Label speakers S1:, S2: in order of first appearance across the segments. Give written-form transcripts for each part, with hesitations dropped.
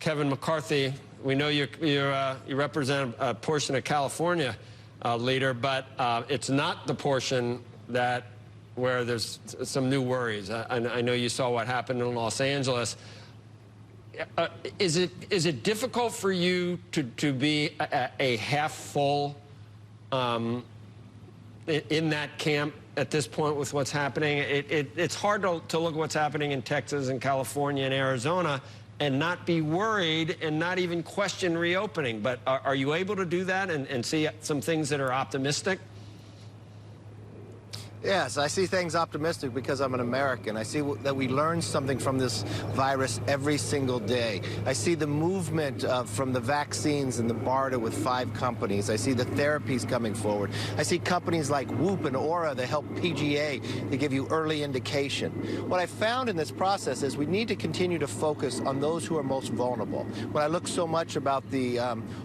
S1: Kevin McCarthy, we know you represent a portion of California, leader, but it's not the portion where there's some new worries. I know you saw what happened in Los Angeles. Is it difficult for you to be a half full in that camp at this point with what's happening? It's hard to look at what's happening in Texas and California and Arizona and not be worried and not even question reopening. But are you able to do that and see some things that are optimistic?
S2: Yes, I see things optimistic because I'm an American. I see that we learn something from this virus every single day. I see the movement from the vaccines and the BARDA with 5 companies. I see the therapies coming forward. I see companies like Whoop and Aura that help PGA to give you early indication. What I found in this process is we need to continue to focus on those who are most vulnerable. When I look so much about the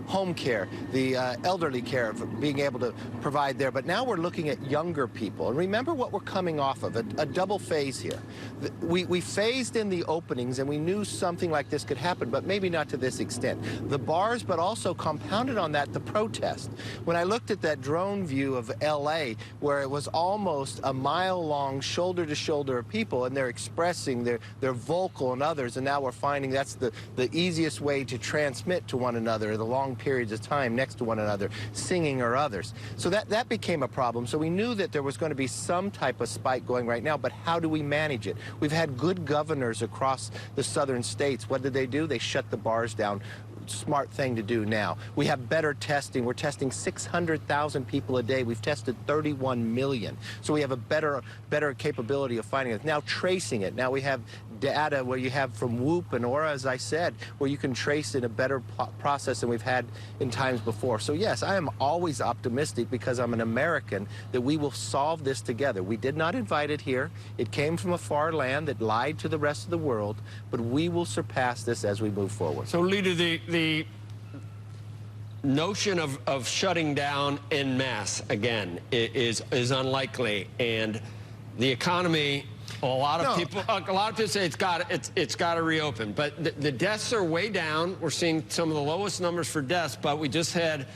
S2: home care, the elderly care, being able to provide there, but now we're looking at younger people. And remember what we're coming off of, a double phase here. We phased in the openings and we knew something like this could happen, but maybe not to this extent. The bars, but also compounded on that, the protest. When I looked at that drone view of LA, where it was almost a mile long, shoulder to shoulder of people, and they're expressing, they're vocal and others, and now we're finding that's the easiest way to transmit to one another, the long periods of time next to one another, singing or others. So that became a problem. So we knew that there was going to be some type of spike going right now, but how do we manage it? We've had good governors across the southern states. What did they do? They shut the bars down. Smart thing to do now. We have better testing. We're testing 600,000 people a day. We've tested 31 million. So we have a better capability of finding it. Now tracing it. Now we have data where you have from Whoop and Aura, as I said, where you can trace in a better process than we've had in times before. So yes, I am always optimistic because I'm an American that we will solve this together. We did not invite it here. It came from a far land that lied to the rest of the world, but we will surpass this as we move forward.
S1: So, leader, the notion of shutting down en masse again is unlikely, and the economy. A lot of people say it's got to reopen, but the deaths are way down. We're seeing some of the lowest numbers for deaths, but we just had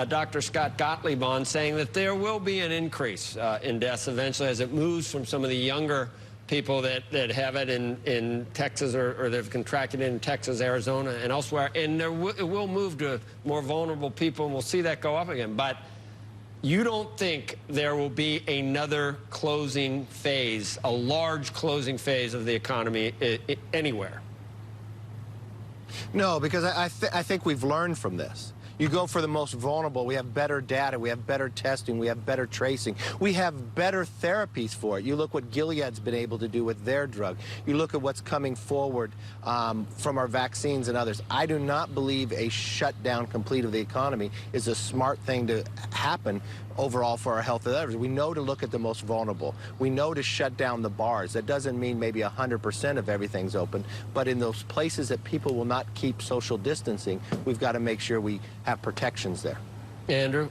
S1: Dr. Scott Gottlieb on saying that there will be an increase in deaths eventually as it moves from some of the younger people that have it in Texas or they've contracted it in Texas, Arizona, and elsewhere, and it will move to more vulnerable people, and we'll see that go up again. But you don't think there will be another closing phase, a large closing phase of the economy anywhere?
S2: No, because I think we've learned from this. You go for the most vulnerable. We have better data. We have better testing. We have better tracing. We have better therapies for it. You look what Gilead's been able to do with their drug. You look at what's coming forward from our vaccines and others. I do not believe a shutdown complete of the economy is a smart thing to happen overall for our health and others. We know to look at the most vulnerable. We know to shut down the bars. That doesn't mean maybe 100% of everything's open, but in those places that people will not keep social distancing, we've got to make sure we have protections there.
S1: Andrew?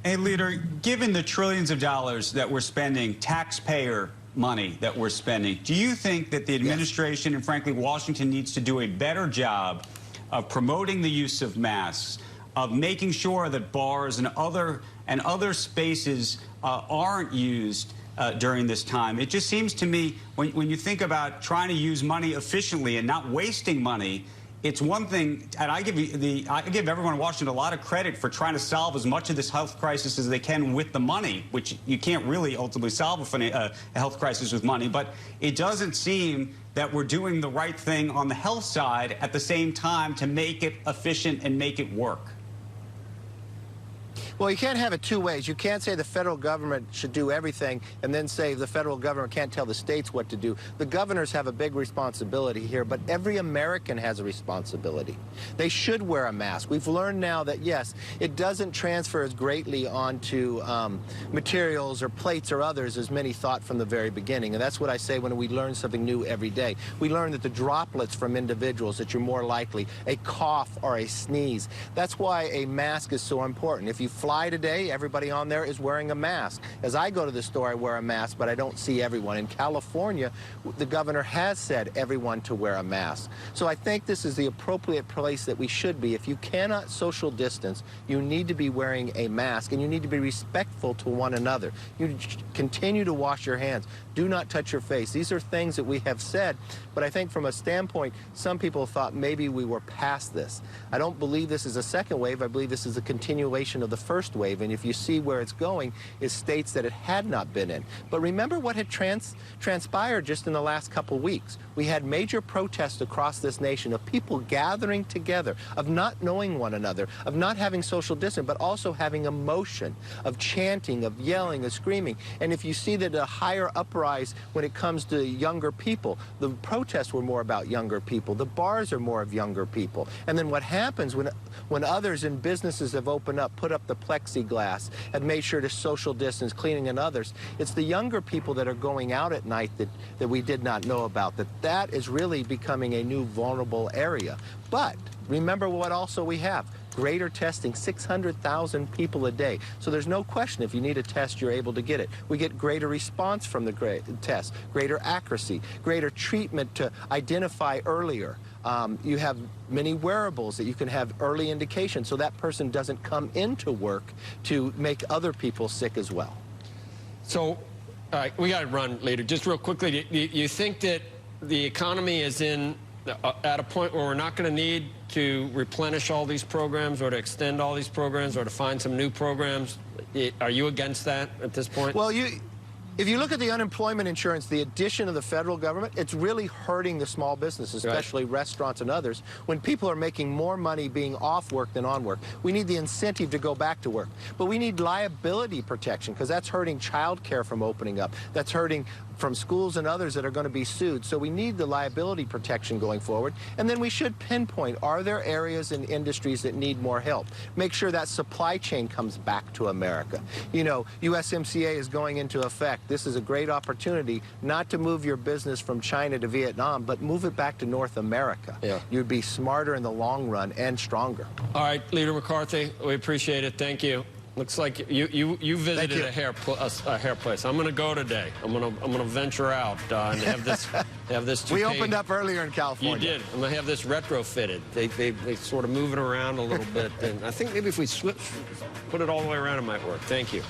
S3: Hey, Leader, given the trillions of dollars that we're spending, taxpayer money that we're spending, do you think that the administration and, frankly, Washington needs to do a better job of promoting the use of masks, of making sure that bars and other spaces aren't used during this time? It just seems to me, when you think about trying to use money efficiently and not wasting money, it's one thing, and I give everyone in Washington a lot of credit for trying to solve as much of this health crisis as they can with the money, which you can't really ultimately solve a health crisis with money. But it doesn't seem that we're doing the right thing on the health side at the same time to make it efficient and make it work.
S2: Well, you can't have it two ways. You can't say the federal government should do everything and then say the federal government can't tell the states what to do. The governors have a big responsibility here, but every American has a responsibility. They should wear a mask. We've learned now that, yes, it doesn't transfer as greatly onto materials or plates or others as many thought from the very beginning. And that's what I say when we learn something new every day. We learn that the droplets from individuals, that you're more likely, a cough or a sneeze. That's why a mask is so important. If you fly today, everybody on there is wearing a mask. As I go to the store, I wear a mask, but I don't see everyone. In California, the governor has said everyone to wear a mask. So I think this is the appropriate place that we should be. If you cannot social distance, you need to be wearing a mask, and you need to be respectful to one another. You continue to wash your hands. Do not touch your face. These are things that we have said, but I think from a standpoint, some people thought maybe we were past this. I don't believe this is a second wave. I believe this is a continuation of the first wave, and if you see where it's going, is states that it had not been in. But remember what had transpired just in the last couple weeks. We had major protests across this nation of people gathering together, of not knowing one another, of not having social distance, but also having emotion, of chanting, of yelling, of screaming. And if you see that a higher uprising when it comes to younger people, the protests were more about younger people. The bars are more of younger people. And then what happens when others in businesses have opened up, put up the plexiglass, have made sure to social distance, cleaning and others, it's the younger people that are going out at night that we did not know about, that is really becoming a new vulnerable area. But remember what also we have. Greater testing, 600,000 people a day. So there's no question if you need a test, you're able to get it. We get greater response from the test, greater accuracy, greater treatment to identify earlier. You have many wearables that you can have early indication so that person doesn't come into work to make other people sick as well.
S1: So we got to run later. Just real quickly, do you think that the economy is at a point where we're not going to need to replenish all these programs or to extend all these programs or to find some new programs? Are you against that at this point?
S2: Well, if you look at the unemployment insurance, the addition of the federal government, it's really hurting the small businesses, especially restaurants and others, when people are making more money being off work than on work. We need the incentive to go back to work. But we need liability protection because that's hurting child care from opening up. That's hurting from schools and others that are going to be sued. So we need the liability protection going forward. And then we should pinpoint, are there areas and industries that need more help? Make sure that supply chain comes back to America. You know, USMCA is going into effect. This is a great opportunity not to move your business from China to Vietnam, but move it back to North America. Yeah. You'd be smarter in the long run and stronger.
S1: All right, Leader McCarthy, we appreciate it. Thank you. Looks like you visited a hair place. I'm going to go today. I'm going to venture out and have this.
S2: We opened up earlier in California.
S1: You did. I'm going to have this retrofitted. They sort of move it around a little bit, and I think maybe if we put it all the way around, it might work. Thank you.